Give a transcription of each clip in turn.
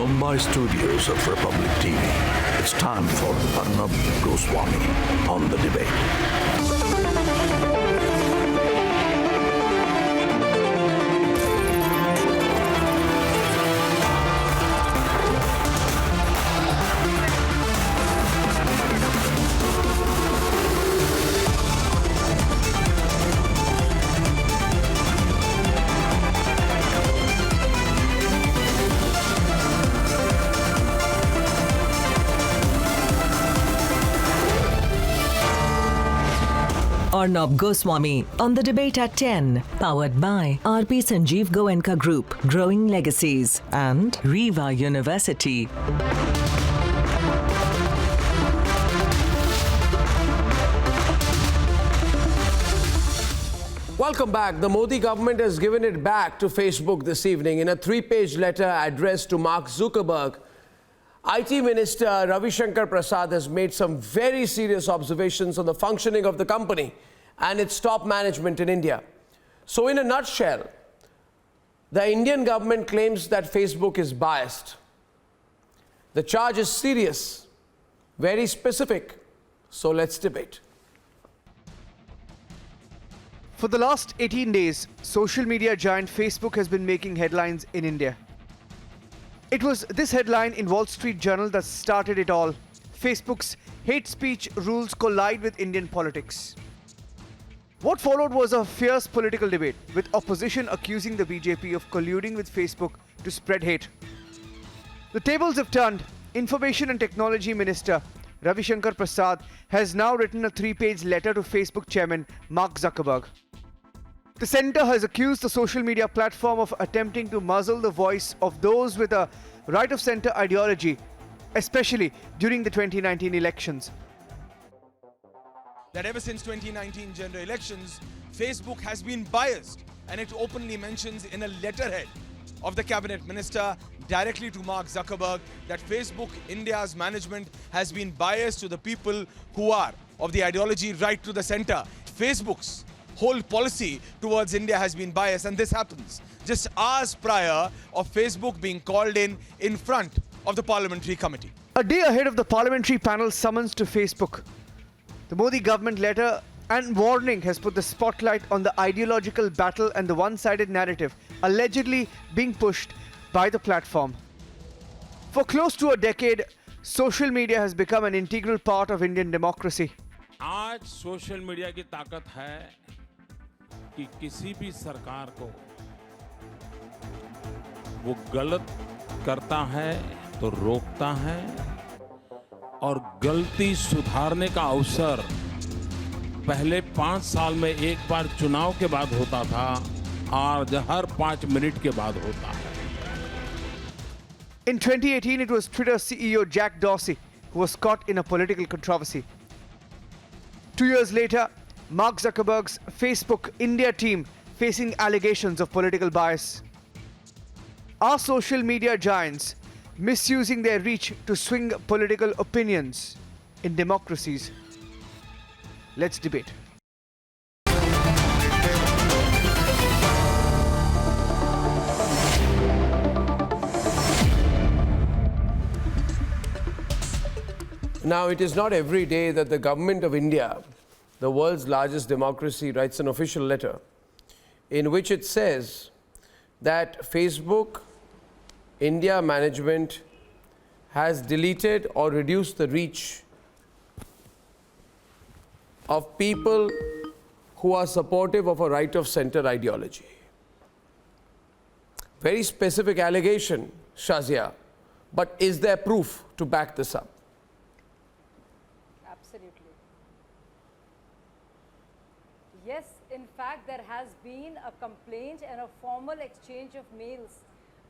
Mumbai studios of Republic TV, it's time for Arnab Goswami on the debate. Arnab Goswami on the debate at 10, powered by RP Sanjeev Goenka Group, Growing Legacies, and Riva University. Welcome back. The Modi government has given it back to Facebook this evening in a 3-page letter addressed to Mark Zuckerberg. IT Minister Ravi Shankar Prasad has made some very serious observations on the functioning of the company and its top management in India. So in a nutshell, the Indian government claims that Facebook is biased. The charge is serious, very specific. So let's debate. For the last 18 days, social media giant Facebook has been making headlines in India. It was this headline in Wall Street Journal that started it all. Facebook's hate speech rules collide with Indian politics. What followed was a fierce political debate, with opposition accusing the BJP of colluding with Facebook to spread hate. The tables have turned. Information and Technology Minister Ravi Shankar Prasad has now written a 3-page letter to Facebook chairman Mark Zuckerberg. The centre has accused the social media platform of attempting to muzzle the voice of those with a right-of-centre ideology, especially during the 2019 elections. That ever since 2019 general elections, Facebook has been biased, and it openly mentions in a letterhead of the cabinet minister directly to Mark Zuckerberg that Facebook India's management has been biased to the people who are of the ideology right to the centre. Facebook's whole policy towards India has been biased, and this happens just hours prior of Facebook being called in front of the parliamentary committee. A day ahead of the parliamentary panel summons to Facebook, the Modi government letter and warning has put the spotlight on the ideological battle and the one-sided narrative allegedly being pushed by the platform. For close to a decade, social media has become an integral part of Indian democracy. आज social media की ताकत है कि किसी भी सरकार को वो गलत करता है तो रोकता है और गलती सुधारने का अवसर पहले 5 साल में एक बार चुनाव के बाद होता था, आज हर 5 मिनट के बाद होता है. In 2018, it was Twitter CEO Jack Dorsey who was caught in a political controversy. 2 years later, Mark Zuckerberg's Facebook India team facing allegations of political bias. Are social media giants misusing their reach to swing political opinions in democracies? Let's debate. Now, it is not every day that the government of India, the world's largest democracy, writes an official letter in which it says that Facebook India management has deleted or reduced the reach of people who are supportive of a right-of-centre ideology. Very specific allegation, Shazia, but is there proof to back this up? Absolutely. Yes, in fact, there has been a complaint and a formal exchange of mails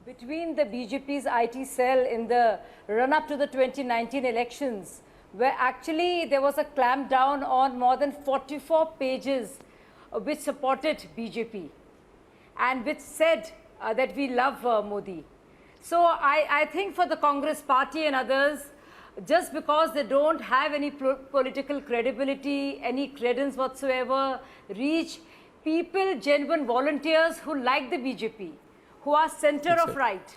between the BJP's IT cell in the run-up to the 2019 elections, where actually there was a clampdown on more than 44 pages which supported BJP and which said that we love Modi. So I think for the Congress party and others, just because they don't have any political credibility, any credence whatsoever, reach people, genuine volunteers who like the BJP, who are center of right,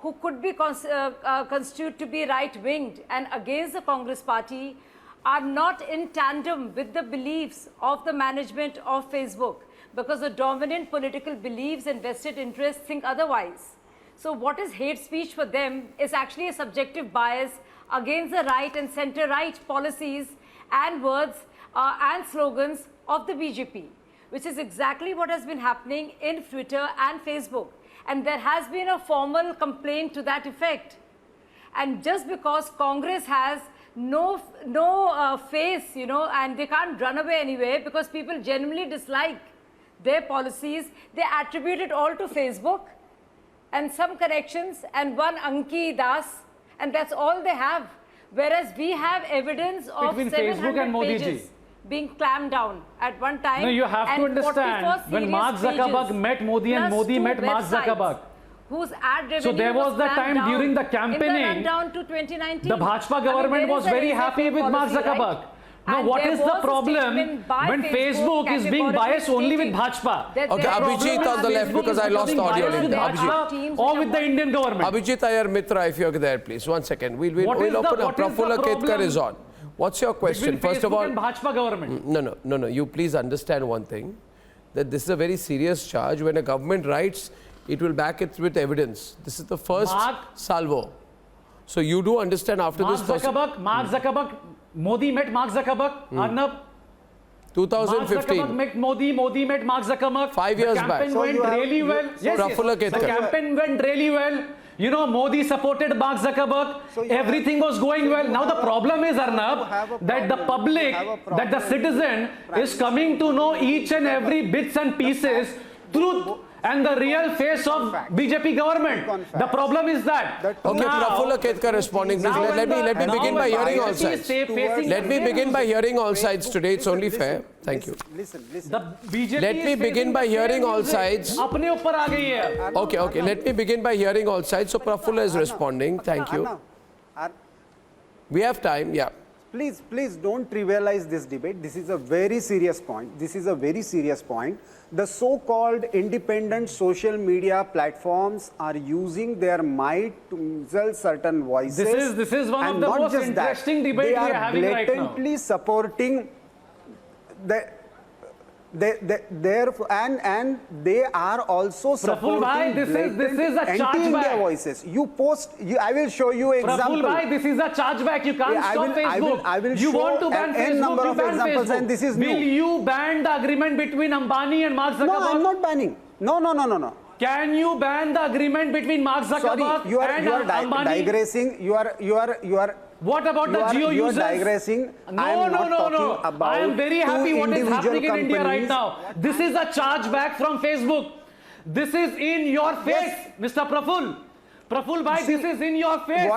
who could be constituted to be right-winged and against the Congress party are not in tandem with the beliefs of the management of Facebook, because the dominant political beliefs and vested interests think otherwise. So what is hate speech for them is actually a subjective bias against the right and center-right policies and words and slogans of the BJP, which is exactly what has been happening in Twitter and Facebook. And there has been a formal complaint to that effect. And just because Congress has no face, you know, and they can't run away anywhere because people genuinely dislike their policies, they attribute it all to Facebook and some connections and one Anki Das, and that's all they have. Whereas we have evidence of Between Facebook and 700 Modi pages ji. being clamped down at one time. No, you have to and 44 understand, when serious Mark Zuckerberg pages met Modi and plus Modi two met Mark websites Zuckerberg. Whose ad revenue So there was the clamped time down during the in campaigning, the rundown to 2019. the Bhajpa government was very happy with Mark Zuckerberg. Now, And what there is the was a problem statement by when Facebook is being categorically biased only with stating Bhajpa? that Okay, their Abhijit problem on the is left, Facebook because I is lost the becoming audio biased link. with their Abhijit. teams Or which with are the Indian government. Abhijit Iyer Mitra, if you're there, please. 1 second. We'll What is open the- up. what is the Prafulla Ketkar problem is on. What's your question? Between First of Facebook all, and Bhajpa government. no. You please understand one thing, that this is a very serious charge. When a government writes, it will back it with evidence. This is the first salvo. So you do understand after Mark this person, Mark Zuckerberg, Modi met Mark Zuckerberg, Arnab. 2015. Mark Zuckerberg met Modi, Modi met Mark Zuckerberg. 5 years back. The campaign So went you have- really well. Yes, Prafulla the Ketkar. campaign went really well. You know, Modi supported Mark Zuckerberg. So you Everything was going well. Now the problem is, have Arnab, a that the problem. public, You have a that the problem. citizen is coming to know each and every bits and pieces, truth and the real face of BJP government. The problem is that. Okay, Prafulla Ketkar responding. Please let me begin by hearing all sides. Let me begin by hearing all sides today. It's only fair. Thank you. Listen. The BJP Let me is begin facing by the hearing same all music. sides. अपने ऊपर आ गई है. Okay. Let me begin by hearing all sides. So Prafulla is responding. Thank you. We have time. Yeah. Please don't trivialize this debate. This is a very serious point. The so-called independent social media platforms are using their might to muzzle certain voices. This is one of And the not most just that, interesting debates we are having right now. They are blatantly supporting and they are also supporting bhai, this is a anti-India chargeback. voices. I will show you example. Praful bhai, this is a chargeback. You can't Yeah, stop Facebook. I will You show want to ban an Facebook, number you of ban examples, Facebook. and this is Will new. you ban the agreement between Ambani and Mark Zuckerberg? No, I'm not banning. No. Can you ban the agreement between Mark Zuckerberg Sorry, you are Ambani? digressing. You are. What about the geo you are users? digressing. I am not talking about I am very happy two what is happening in individual India right companies. now. This is a chargeback from Facebook. This is in your face, Mr. Praful. Praful bhai, See, this is in your face.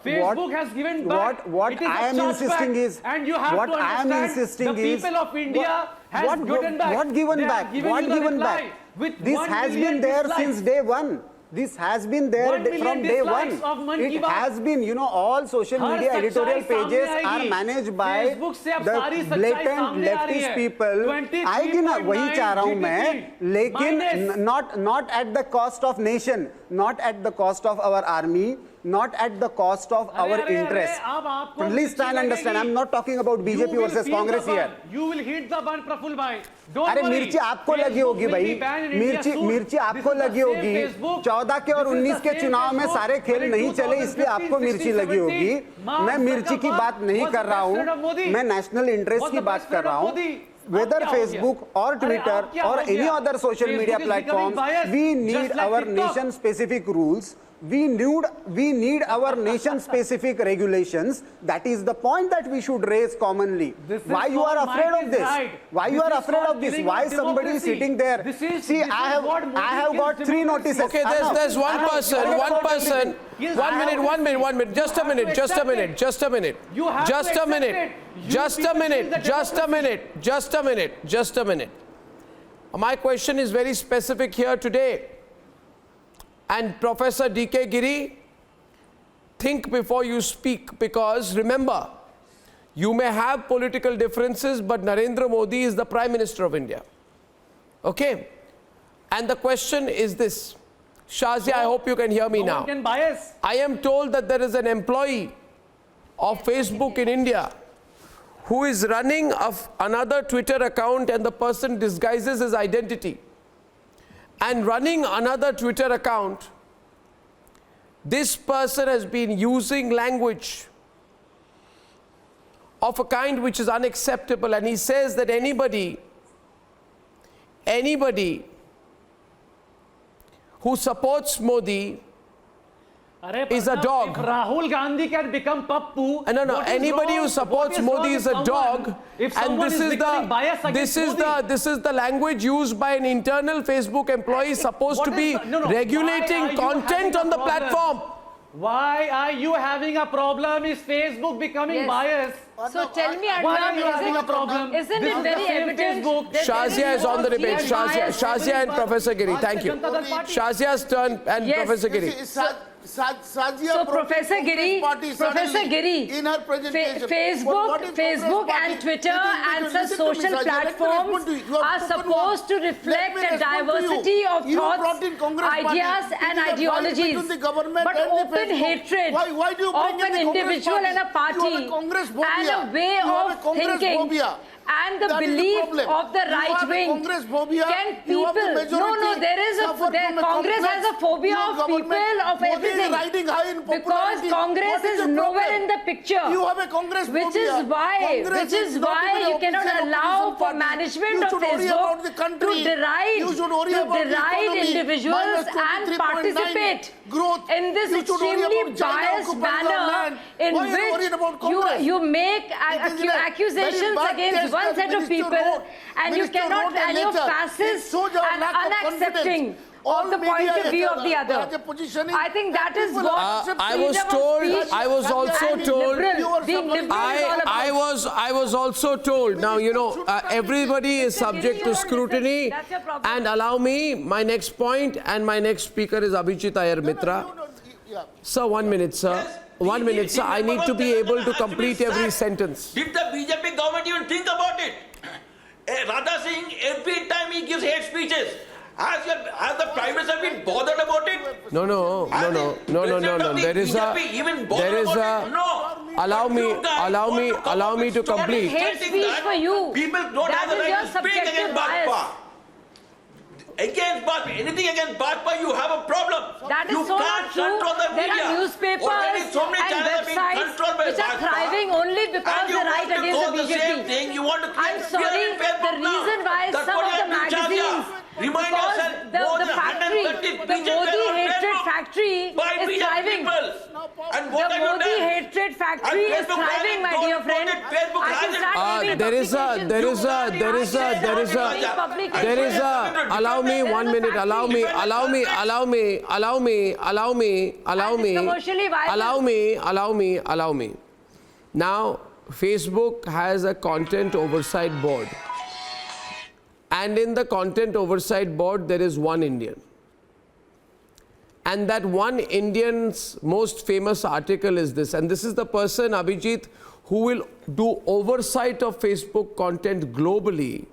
Facebook has given back. What It is I a am chargeback. insisting is and you have to understand the people of India has given back. What given They have back? given What you the given reply back? with This 1 has million been there dislikes. since day one. This has been there 1 million from day one. dislikes of Man Ki It Baat. has been, all social her media सच्चाई editorial सामने pages are आएगी। managed by Facebook से अब सारी the सच्चाई blatant सामने आ रही leftist है। people. 23.9 आएगी ना, वही चाह रहा हूँ मैं, लेकिन minus. not at the cost of nation, not at the cost of our army, not at the cost of our interest. अब आपको Please try and understand. I'm not talking about BJP versus Congress here. You will hit the bun, Praful bhai. Don't अरे worry. मिर्ची आपको लगी होगी Facebook will भाई, be banned in India soon. मिर्ची This आपको is the लगी same होगी। Facebook. 14 के और This is 19 the के same चुनाव में Facebook. सारे खेल But in नहीं चले, इसलिए 2015, आपको मिर्ची लगी 16, होगी। 17, मैं मिर्ची की बात नहीं was कर the रहा best friend of हूँ, Modi. मैं नेशनल इंटरेस्ट Was की the बात best कर friend रहा of हूँ। Modi. Whether अब क्या हो Facebook गया? or अरे Twitter अब क्या or हो any गया? other social Facebook media is becoming platforms, biased, we just need like our TikTok. nation-specific rules. We need our nation-specific regulations. That is the point that we should raise commonly. This is Why you are called afraid might of is this? right. Why you This are is afraid called of this? killing Why of somebody is democracy. sitting there? This is- See, this is I what Modi have got kills 3 democracy. notices. Okay, there's one person. Yes, One minute. Just a minute. You have to Just a accept minute. it. You Just a people minute. kill the Just a minute. Just a minute. My question is very specific here today. And Professor D.K. Giri, think before you speak, because remember, you may have political differences, but Narendra Modi is the Prime Minister of India. Okay? And the question is this. Shazia, I hope you can hear me No now. one can bias. I am told that there is an employee of Facebook in India who is running another Twitter account, and the person disguises his identity. And running another Twitter account, this person has been using language of a kind which is unacceptable, and he says that anybody who supports Modi is a dog. If Rahul Gandhi can become Pappu, No. Anybody who supports Modi is a dog. If And someone is becoming biased against Modi, this is the language used by an internal Facebook employee supposed to be regulating content on the platform. Why are you having a problem? Is Facebook becoming biased? So tell me, Why are you having a problem? Isn't This it is very the same evident Facebook. that Shazia is on the debate. Shazia and Professor Giri. Thank you. Shazia's turn and Yes. Professor Giri. So Professor Giri, in her presentation, Facebook and Twitter and such social platforms are supposed to reflect a diversity of thoughts, ideas and ideologies. But open hatred of an individual and a party and a way of thinking and the belief of the right wing, can people, Congress has a phobia of people, of everything, because Congress is nowhere in the picture, which is why you cannot allow for management of Facebook to deride individuals and participate in this extremely biased manner in which you make accusations against one set of people, and you cannot, and you're fascist and unaccepting of the point of view of the other. I think that is what I was also told. Now, you know, everybody is subject to scrutiny. And allow me, my next point, and my next speaker is Abhijit Iyer Mitra. Sir, 1 minute, sir. 1 minute, sir. I need to be able to complete every sentence. Did the BJP government even think about it? Radha Singh, every time he gives hate speeches, has the Prime Minister been bothered about it? No. There is allow me to complete. Hate speech for you. People don't have the right to speak against Bhajpa. Against Bhajpa, anything against Bhajpa, you have a problem. That is you so can't not true. control the There media. are newspapers Already so many and channels are being websites controlled by which are Bhajpa. thriving only because And you they're right want to against go the the same BJP. thing. You want to I'm create sorry, fear in the Facebook now. reason why That's some what of you the have to charge magazines, here. Remind because yourself, the factory, the Modi hatred factory by is BJP thriving. people. And what The have you Modi done? hatred factory is Facebook thriving, my has it. dear friend. Facebook I has can it. start naming There is allow me 1 minute, allow me. Now, Facebook has a content oversight board. And in the content oversight board, there is one Indian. And that one Indian's most famous article is this. And this is the person, Abhijit, who will do oversight of Facebook content globally.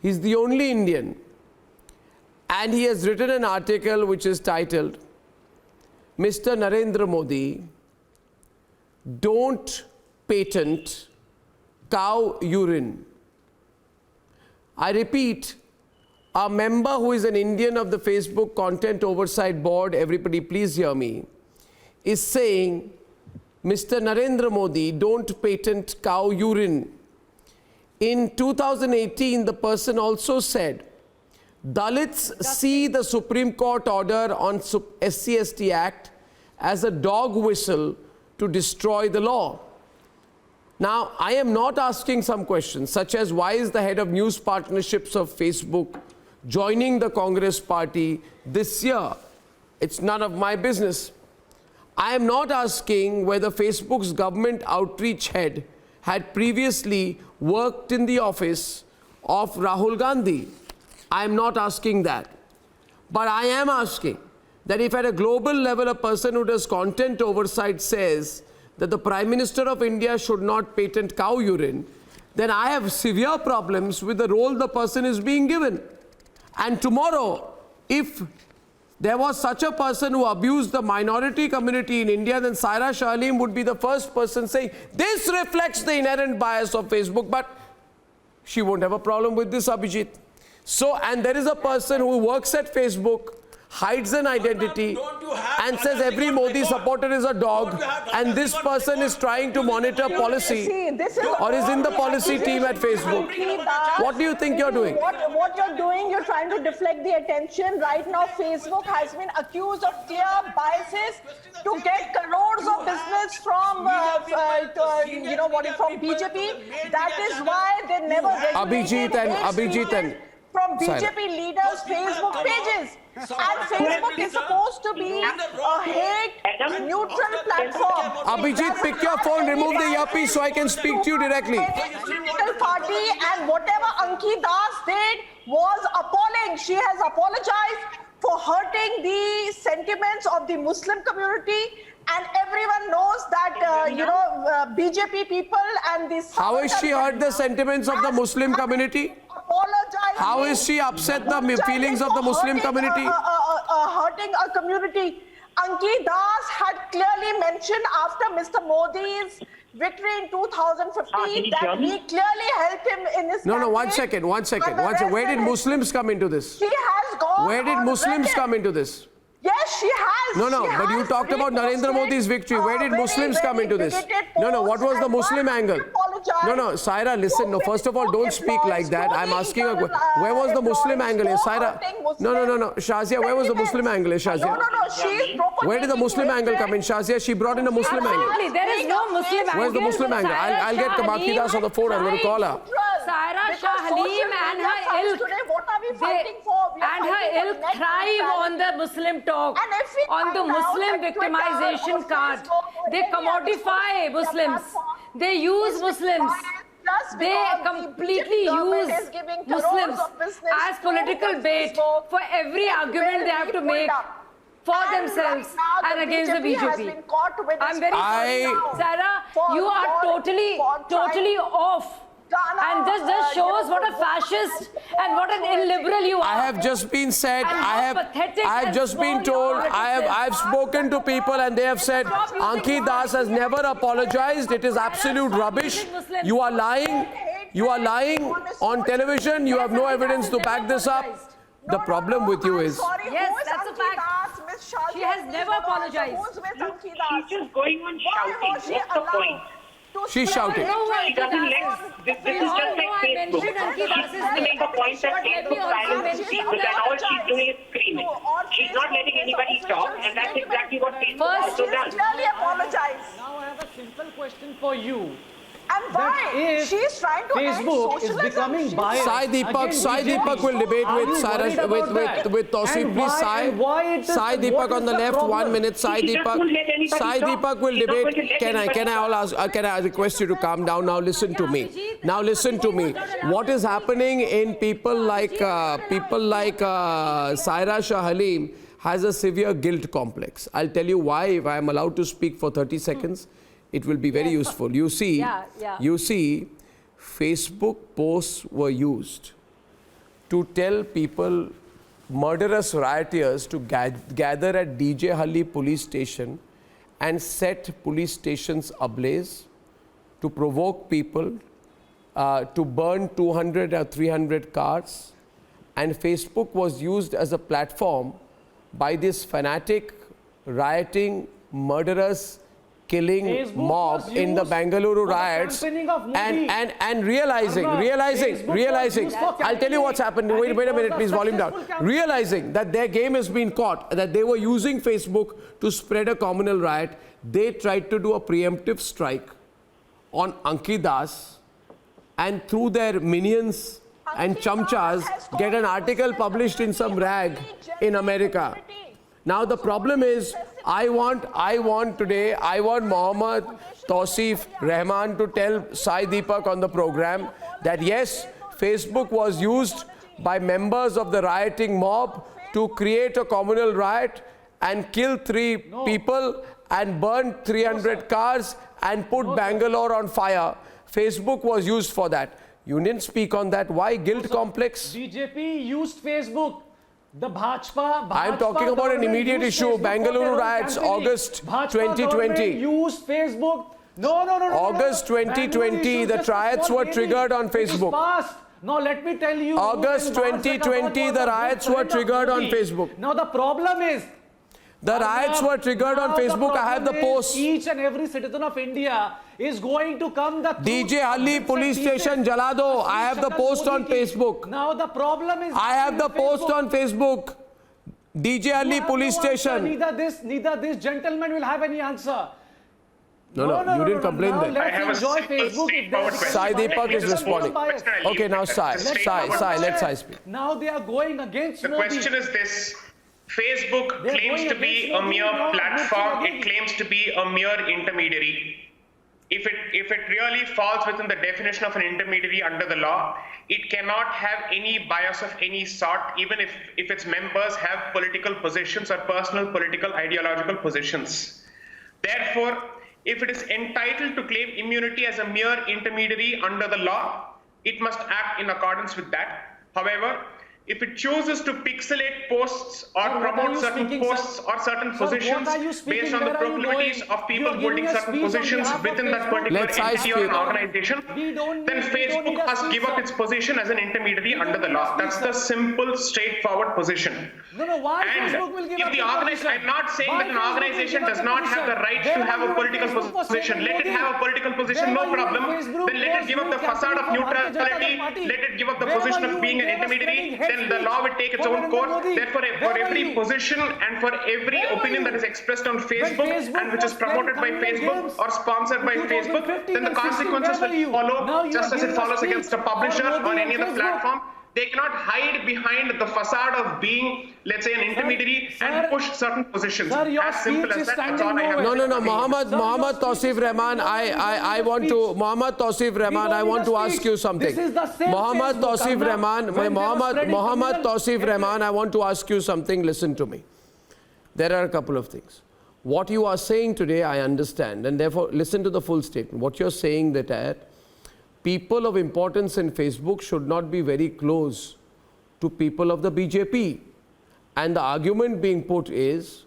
He's the only Indian. And he has written an article which is titled, Mr. Narendra Modi, don't patent cow urine. I repeat, a member who is an Indian of the Facebook Content Oversight Board, everybody please hear me, is saying, Mr. Narendra Modi, don't patent cow urine. In 2018, the person also said, Dalits see the Supreme Court order on SC/ST Act as a dog whistle to destroy the law. Now, I am not asking some questions such as why is the head of news partnerships of Facebook joining the Congress party this year? It's none of my business. I am not asking whether Facebook's government outreach head had previously worked in the office of Rahul Gandhi. I am not asking that. But I am asking that if at a global level a person who does content oversight says that the Prime Minister of India should not patent cow urine, then I have severe problems with the role the person is being given. And tomorrow, if there was such a person who abused the minority community in India, then Saira Shah Halim would be the first person saying, this reflects the inherent bias of Facebook. But she won't have a problem with this, Abhijit. So, and there is a person who works at Facebook, hides an identity and says every Modi supporter is a dog, and this person is trying to monitor policy or is in the policy team at Facebook. What do you think you're doing? What you're doing, you're trying to deflect the attention. Right now, Facebook has been accused of clear biases to get crores of business from, from BJP. That is why they never regulated from BJP leaders' Facebook pages. And Facebook is supposed to be a hate-neutral platform. Abhijit, pick your phone, remove the earpiece so I can speak to you directly. Political party, and whatever Anki Das did was appalling. She has apologized for hurting the sentiments of the Muslim community, and everyone knows that BJP people and this. How has she hurt the sentiments of the Muslim community? How is she upset the feelings of the Muslim community? Hurting a community. Anki Das had clearly mentioned after Mr. Modi's victory in 2015 that we clearly helped him in his No, one second. Where did Muslims come into this? She has gone. Where did Muslims come into this? Yes, she has. But you talked about Narendra Modi's victory. Where did Muslims come into this? What was the Muslim angle? Saira, listen. No, first of all, don't speak like that. I'm asking her, where was the Muslim angle? Saira, no. Shazia, where was the Muslim angle? Shazia? No. Where did the Muslim angle come in? Shazia, she brought in a Muslim angle. Absolutely, there is no Muslim angle. Where's the Muslim angle? I'll get Anki Das on the phone. I'm going to call her. Saira Shah Halim and her ilk, thrive on the Muslim talk, on the Muslim victimization card. They commodify Muslims. They use Muslims. They completely use Muslims as political bait for every argument they have to make for themselves and against the BJP. I'm very sorry, Saira, you are totally off. And this just shows what a fascist and what an illiberal you are. I have just been said, I have just been told, I've spoken to people and they have said, Anki Das has never apologized. It is absolute rubbish. You are lying. You are lying on television. You have no evidence to back this up. The problem with you is... Yes, that's a fact. She has never apologized. She's just going on shouting. What's the point? She's shouting. She doesn't this is just like Facebook. She's trying to make the point that Facebook silences people and all she's doing is screaming. She's not letting anybody talk, and that's exactly what Facebook also does. Now I have a simple question for you. And why? She's trying to Facebook is becoming biased. Sai Deepak will debate with Tausif. Please, Sai Deepak on the left. 1 minute. Sai Deepak will debate. Can I request you to calm down? Now listen to me. What is happening in people like Saira Shah Halim has a severe guilt complex. I'll tell you why. If I am allowed to speak for 30 seconds. It will be very useful. You see, Facebook posts were used to tell people, murderous rioters, to gather at DJ Halli police station and set police stations ablaze, to provoke people, to burn 200 or 300 cars. And Facebook was used as a platform by this fanatic, rioting, murderous, killing Facebook mob in the Bengaluru riots and realizing, I'll tell you what's happened. Wait a minute, please, volume down. Realizing that their game has been caught, that they were using Facebook to spread a communal riot, they tried to do a preemptive strike on Anki Das and through their minions and chamchas get an article published in some rag in America. Now the problem is, I want Mohammed Tausif Rahman to tell Sai Deepak on the program that yes, Facebook was used by members of the rioting mob to create a communal riot and kill 3 people and burn 300 cars and put Bangalore on fire. Facebook was used for that. You didn't speak on that. Why? Guilt complex? BJP used Facebook. The Bhajpa I'm talking about an immediate issue. Bengaluru riots, August 2020. Use Facebook. No. August 2020, the riots were triggered on Facebook. Now let me tell you. August 2020, the riots were triggered on Facebook. Now the problem is. The riots were triggered on Facebook. I have the post. Each and every citizen of India is going to come the DJ Halli police station Jalado. I have the post on Facebook. Now the problem is. I have the post on Facebook. DJ Halli police station. Neither this gentleman will have any answer. No, you didn't complain now then. Let's enjoy Facebook. Sai Deepak is responding. Okay, now Sai, let Sai speak. Now they are going against The question is this. Facebook claims to be a mere platform. It claims to be a mere intermediary. If it really falls within the definition of an intermediary under the law, it cannot have any bias of any sort, even if its members have political positions or personal political ideological positions. Therefore, if it is entitled to claim immunity as a mere intermediary under the law, it must act in accordance with that. However, if it chooses to pixelate posts or promote certain posts or certain positions based on the proclivities of people holding certain positions within that particular entity or an organization, then Facebook must give up its position as an intermediary under the law. That's the simple, straightforward position. And if the organization, I'm not saying that an organization does not have the right to have a political position. Let it have a political position, no problem. Then let it give up the facade of neutrality. Let it give up the position of being an intermediary. Then the law will take its own course. Therefore, for every position and for every opinion that is expressed on Facebook and which is promoted by Facebook or sponsored by Facebook, then the consequences will follow just as it follows against a publisher on any other platform. They cannot hide behind the facade of being, let's say, an intermediary and push certain positions. As simple as that. That's all I have. No. Mohammad Tausif Rahman, I want to, Mohammad Tausif Rahman, I want to ask you something. Mohammad Tausif Rahman, I want to ask you something. Listen to me. There are a couple of things. What you are saying today, I understand, and therefore listen to the full statement. What you're saying that people of importance in Facebook should not be very close to people of the BJP. And the argument being put is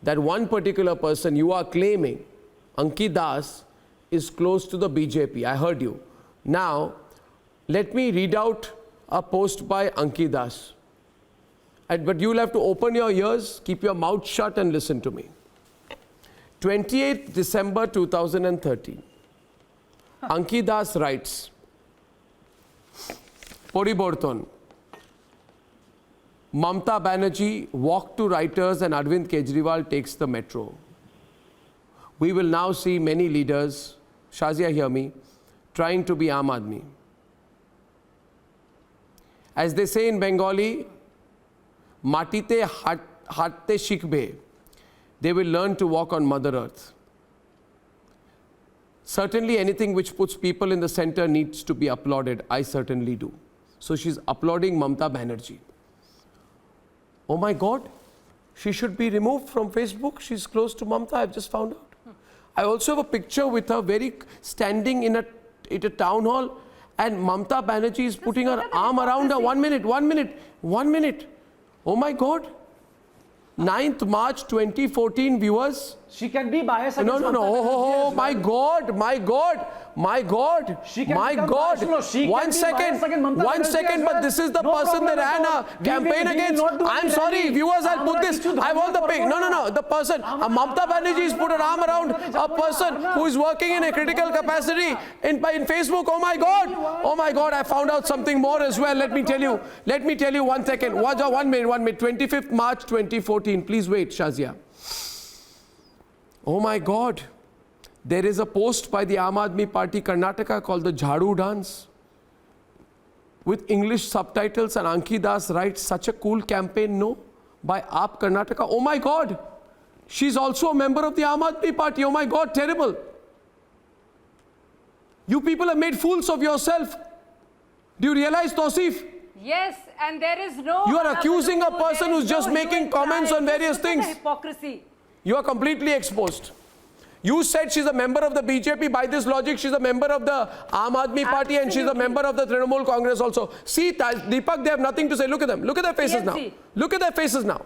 that one particular person you are claiming, Ankit Das, is close to the BJP. I heard you. Now, let me read out a post by Ankit Das. But you'll have to open your ears, keep your mouth shut and listen to me. 28th December 2013. Ankit Das writes, Poriborton, Mamta Banerjee walked to writers and Arvind Kejriwal takes the metro. We will now see many leaders, Shazia hear me, trying to be Aam Aadmi. As they say in Bengali, Matite hatte shikbe, they will learn to walk on Mother Earth. Certainly anything which puts people in the center needs to be applauded. I certainly do. So she's applauding Mamta Banerjee. Oh my God, she should be removed from Facebook. She's close to Mamta, I've just found out. I also have a picture with her standing in a town hall and Mamta Banerjee is putting her arm around her. 1 minute. Oh my God. 9th March 2014 viewers. She can be biased. No. Oh, my God. One second, but this is the person that ran a campaign against. I'm sorry, viewers, I'll put this. I want the pic. No. The person, Mamta Banerjee has put her arm around a person who is working in a critical capacity in Facebook. Oh my God, I found out something more as well. Let me tell you 1 second. 1 minute. 25th March 2014. Please wait, Shazia. Oh my God, there is a post by the Aam Aadmi Party Karnataka called the Jhadu Dance with English subtitles and Ankit Das writes such a cool campaign, no? By AAP Karnataka. Oh my God, she's also a member of the Aam Aadmi Party. Oh my God, terrible. You people have made fools of yourself. Do you realize, Tausif? Yes, and there is no... You are accusing a person who's just making comments on various things. Hypocrisy. You are completely exposed. You said she's a member of the BJP. By this logic, she's a member of the Aam Aadmi Party and she's a member of the Trinamool Congress also. See, Deepak, they have nothing to say. Look at them. Look at their faces now. Look at their faces now.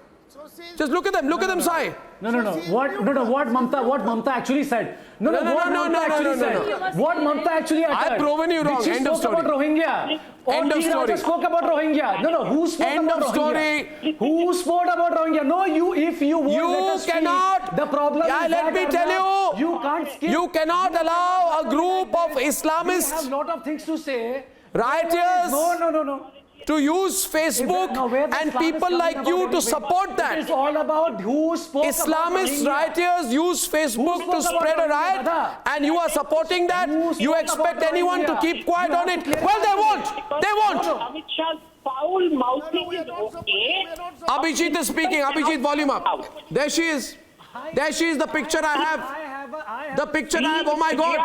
Just look at them. Look at them, Sai. No. What Mamta actually said. What Mamta actually uttered. I've proven you wrong. End of story. About Rohingya. End of story. Spoke about Rohingya. No. Who spoke End about of story. Rohingya? Who spoke about Rohingya? No, if you won't let us cannot. Speak, the problem is let me tell you can't skip. You cannot allow a group of Islamists. We have a lot of things to say. Rioters. No. To use Facebook and people like you to support that. It's all about who spoke Islamist about rioters use Facebook to spread a riot and you are supporting that. You expect anyone to keep quiet on it? Well, they won't. They won't. Amit Shah's foul mouthing is okay. Abhijit is speaking. Abhijit, volume up. There she is. There she is, the picture I have. The picture I have, oh my God.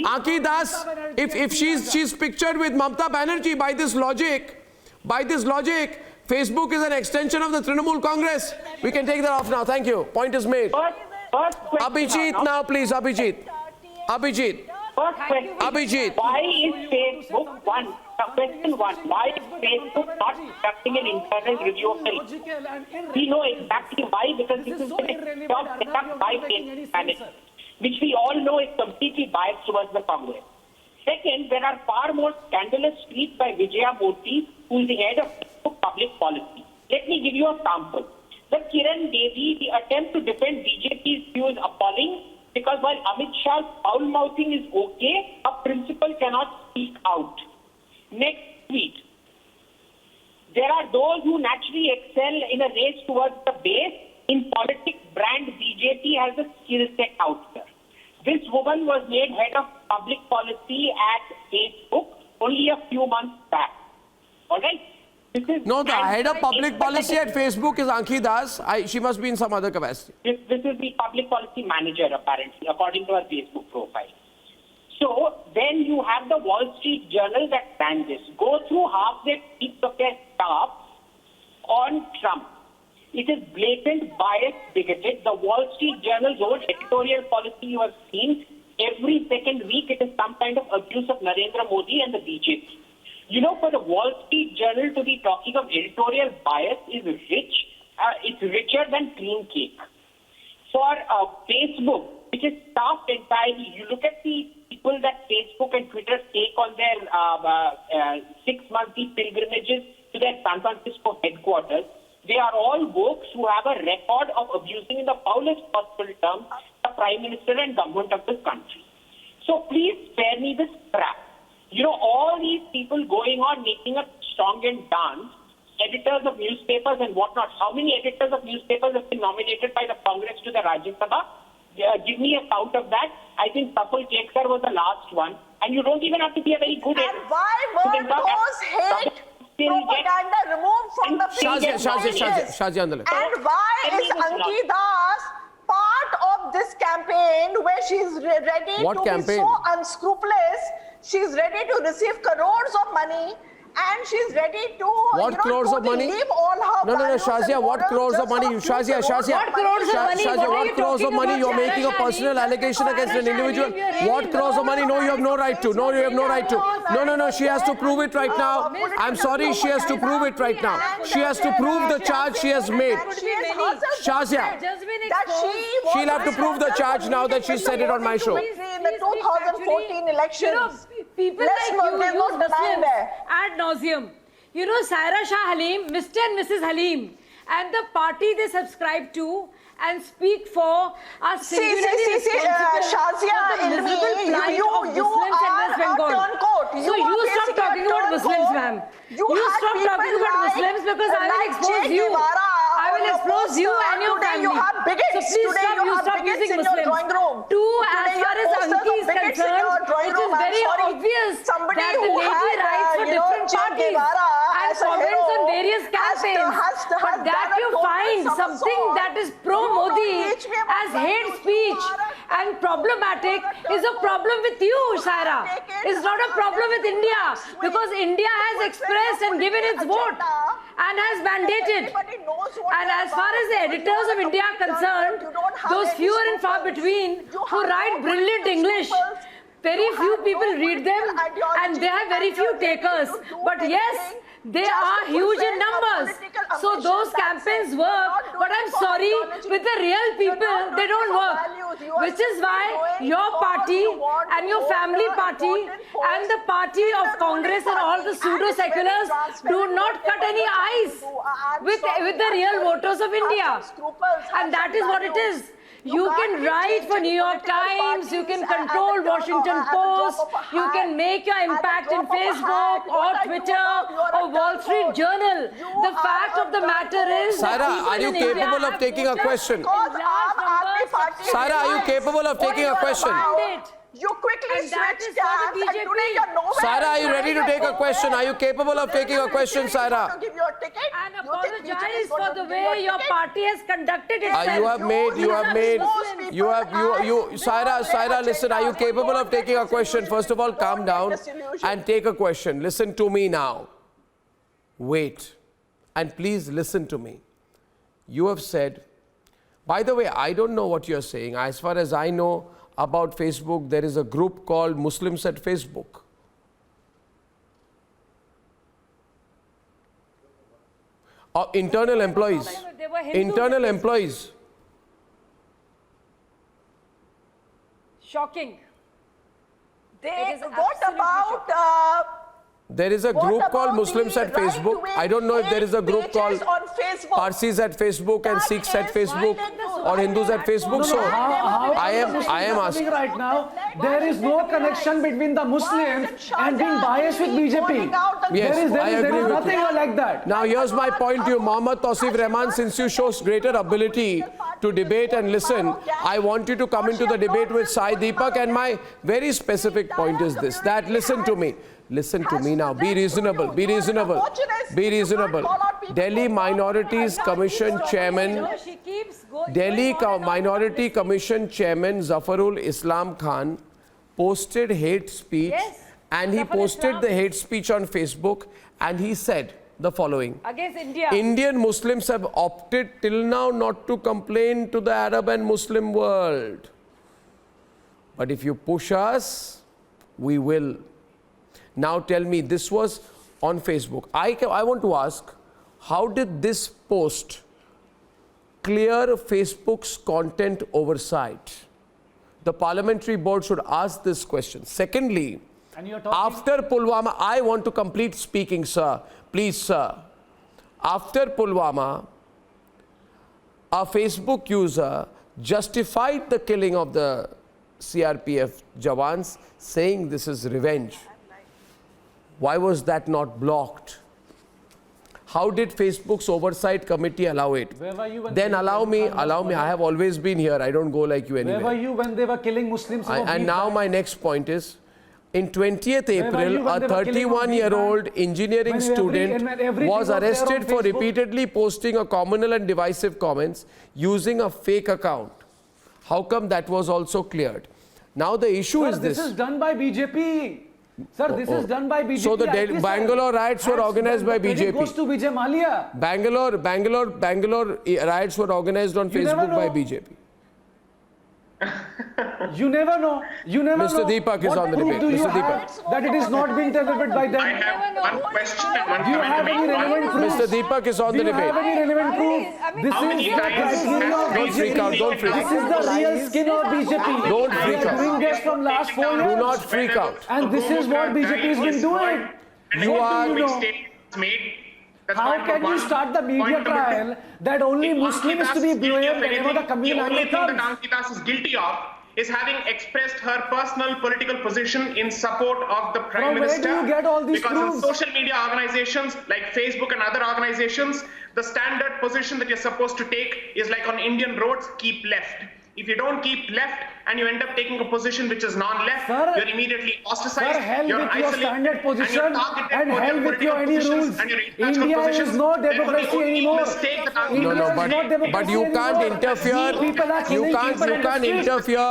Anki Das, if she's pictured with Mamta Banerjee by this logic, Facebook is an extension of the Trinamool Congress. We can take that off now. Thank you. Point is made. Abhijit now, please. Abhijit. First question. Abhijit. Why is Facebook question one? Why is Facebook not conducting an internal review of the election? We know exactly why, because this is a job set up by Facebook management, which we all know is completely biased towards the Congress. Second, there are far more scandalous tweets by Vijaya Murthy, who is the head of Facebook public policy. Let me give you a sample. The Kiran Devi, the attempt to defend BJP's view is appalling, because while Amit Shah's foul-mouthing is okay, a principal cannot speak out. Next tweet. There are those who naturally excel in a race towards the base. In politics, brand BJP has a skill set out there. This woman was made head of public policy at Facebook only a few months back. All right? No, the head of public policy at Facebook is Anki Das. She must be in some other capacity. This is the public policy manager, apparently, according to her Facebook profile. So then you have the Wall Street Journal that ran this. Go through half their tweets of their staff on Trump. It is blatant, biased, bigoted. The Wall Street Journal's own editorial policy you have seen, every second week it is some kind of abuse of Narendra Modi and the BJP. You know, for the Wall Street Journal to be talking of editorial bias is rich. It's richer than cream cake. For Facebook, which is staffed entirely, you look at the people that Facebook and Twitter take on their 6 monthly pilgrimages to their San Francisco headquarters. They are all folks who have a record of abusing, in the foulest possible terms, the Prime Minister and government of this country. So please spare me this crap. You know, all these people going on making a strong and dance, editors of newspapers and whatnot. How many editors of newspapers have been nominated by the Congress to the Rajya Sabha? Give me a count of that. I think Safal Ketkar was the last one. And you don't even have to be a very good editor. And why were those hate propaganda removed from the Shazia, and why is Anki Das part of this campaign where she's ready to be so unscrupulous? She's ready to receive crores of money and she's ready to what crores of money? Leave all her No, Shazia, what crores of money? Shazia, what crores of money? You're making a personal allegation against an individual. What crores of money? No, you have no right to. No, you have no right to. No, she has to prove it right now. I'm sorry, she has to prove it right now. She has to prove the charge she has made. Shazia, she'll have to prove the charge now that she said it on my show. In the 2014 elections. People like you use Muslims ad nauseum. You know, Saira Shah Halim, Mr. and Mrs. Halim, and the party they subscribe to and speak for are singularly responsible for the miserable plight of Muslims in West Bengal. So you stop talking about Muslims, ma'am. You stop talking about Muslims because I will expose you. I will expose you and your family. So please stop using Muslims. As far as Anki is concerned, it is very obvious that the lady writes for different parties and comments on various campaigns. But that you find something that is pro-Modi as hate speech and problematic is a problem with you, Saira. It's not a problem with India, because India has expressed and given its vote and has mandated. And as far as the editors of India are concerned, those fewer and far between who write brilliant English. Very few people read them and they have very few takers. But yes, they are huge in numbers. So those campaigns work, but I'm sorry, with the real people, they don't work. Which is why your party and your family party and the party of Congress and all the pseudo-seculars do not cut any eyes with the real voters of India. And that is what it is. You can write for New York Times, you can control Washington Post, you can make your impact in Facebook or Twitter or Wall Street Journal. The fact of the matter is... Saira, are you capable of taking a question? Saira, are you capable of taking a question? You quickly switch tabs and today you're nowhere. Saira, are you ready to take a question? Are you capable of taking a question, Saira? And apologize for the way your party has conducted itself. Saira, listen, are you capable of taking a question? First of all, calm down and take a question. Listen to me now. Wait. And please listen to me. You have said, by the way, I don't know what you're saying. As far as I know about Facebook, there is a group called Muslims at Facebook. Internal employees. Internal employees. Shocking. What about... There is a group called Muslims at Facebook. I don't know if there is a group called Parsis at Facebook and Sikhs at Facebook or Hindus at Facebook. So I am asking right now. There is no connection between the Muslims and being biased with BJP. Yes, I agree there is with nothing you. like that. Now here's my point to you, Mohammad Tausif Rahman. Since you show greater ability to debate and listen, I want you to come into the debate with Sai Deepak. And my very specific point is this: that listen to me. Listen to me now. Be reasonable. Be reasonable. Be reasonable. Delhi Minorities Commission Chairman, Delhi Minority Commission Chairman Zafarul Islam Khan posted hate speech, and he posted the hate speech on Facebook, and he said the following: against India. Indian Muslims have opted till now not to complain to the Arab and Muslim world. But if you push us, we will. Now tell me, this was on Facebook. I want to ask, how did this post clear Facebook's content oversight? The parliamentary board should ask this question. Secondly, after Pulwama, I want to complete speaking, sir. Please, sir. After Pulwama, a Facebook user justified the killing of the CRPF Jawans, saying this is revenge. Why was that not blocked? How did Facebook's oversight committee allow it? Where were you when then allow me, I have always been here. I don't go like you anywhere. Where were you when they were killing Muslims? And now my next point is, in 20th April, a 31-year-old engineering student was arrested for repeatedly posting a communal and divisive comments using a fake account. How come that was also cleared? Now the issue is this. This is done by BJP. Sir, this is done by BJP. So the Bangalore riots were organized by BJP. It goes to Vijay Mallya. Bangalore riots were organized on Facebook by BJP. You never know. You never know. Mr. Deepak is on the debate. Mr. Deepak. That it is not being delivered by them. I have one question and one Do you have any relevant proof? Mr. Deepak is on the Do you have debate. any relevant proof? This is the criteria of Don't freak out. Don't freak This out. is the real skin of BJP. Don't They freak are out. doing this from last 4 years. Do not freak out. And this is what BJP has been doing. You are... How can you start the media trial that only Muslim is to be blamed whenever the communal angle comes? Ankitas is guilty of is having expressed her personal political position in support of the Prime Minister. Where do you get all these because proofs? in social media organizations like Facebook and other organizations, the standard position that you're supposed to take is like on Indian roads, keep left. If you don't keep left and you end up taking a position which is non-left, you're immediately ostracized, you're isolated, your standard position and you're targeted and for hell your with your political any positions rules. and your international India positions. is no democracy Therefore, the only anymore. mistake that But you can't interfere. You can't interfere.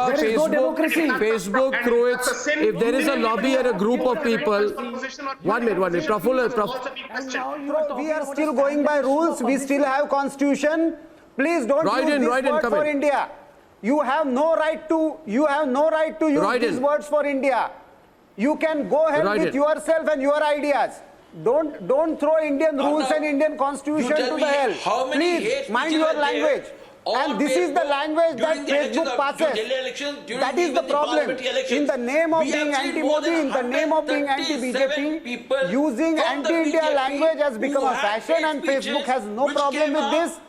Facebook through its. If there is a lobby or a group of people. 1 minute. Praful. We are still going by rules. We still have constitution. Please don't use this word for India. You have no right to use Right these in. words for India. You can go ahead Right with in. yourself and your ideas. Don't throw Indian rules and Indian constitution tell to me the hell. how many hate Please mind speeches your are there language. on And this is the Facebook language that during the elections Facebook of- passes. during Delhi elections, during That is even the the problem. parliamentary elections. In the name of We have being seen more anti-Modi, than in the name of being 137 anti-BJP, people using from the anti-India BJP language has become who a had fashion, hate and Facebook speeches has no which problem came with out this.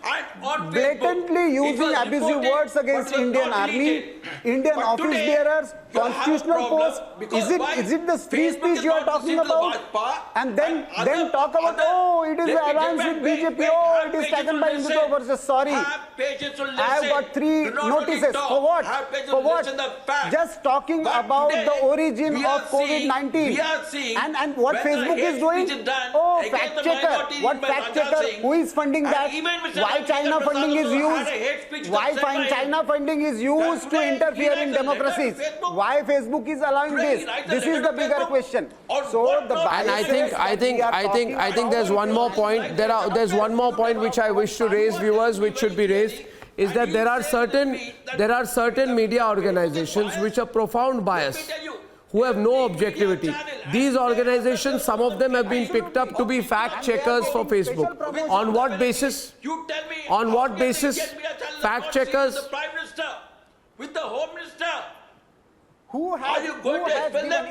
on Blatantly Facebook. It using was abusive reported, words against but was Indian not army, deleted. Indian But office today, bearers, you have a constitutional problem posts. because why? Is it the free Facebook speech is you are not talking listening to the about? Bajpa And then other- talk about, other- oh, it is Let the me get alliance back. with Wait, BJP. wait, Oh, have it is patience taken to by listen. Hindutva versus. Sorry. Have patience to I have listen. got 3 Do not only notices. talk. For what? Have patience For to what? listen the facts. Just talking But about today, the origin we are of COVID-19. we are seeing And what whether Facebook hate is doing? speech is done Oh, against fact the checker. minorities What by fact Raja checker? Singh. Who is funding And that? even Mr. Why Ravi China Shankar funding is Prasad also used? had a hate speech Why that said by him. China funding is used to today interfere he in writes a letter to democracies? Facebook. Why Facebook is allowing Today he this? writes a This is letter the to bigger Facebook. question. On So what the grounds? And I biases think that we are talking there's about- one more point. There's one more point which I wish to raise, viewers, which should be raised, is that there are certain media organizations which are profound bias, who have no objectivity. These organizations, some of them have been picked up to be fact checkers for Facebook. On what basis? You tell me. On how what can they basis? get me a channel Fact about seeing checkers? The Prime Minister with the Home Minister. Who has, Are you going who to has expel given, them?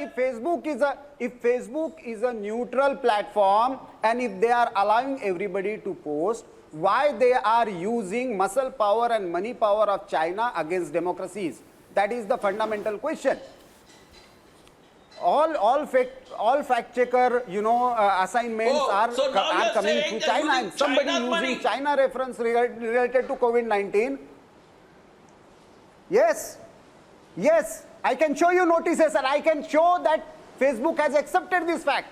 if Facebook is a neutral platform, and if they are allowing everybody to post, why they are using muscle power and money power of China against democracies? That is the fundamental question. All fact checker, assignments so now are you're coming saying through they're China, using and somebody China's using money. China reference related to COVID-19. Yes, I can show you notices, and I can show that Facebook has accepted this fact.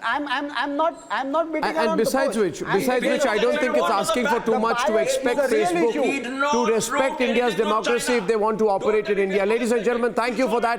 I'm not beating around And the besides bush. which, I don't think it's The asking for too much to bias is expect a real Facebook issue. We do not to respect provoke India's anything from democracy China. if they want to operate in India. Ladies and gentlemen, thank you for that.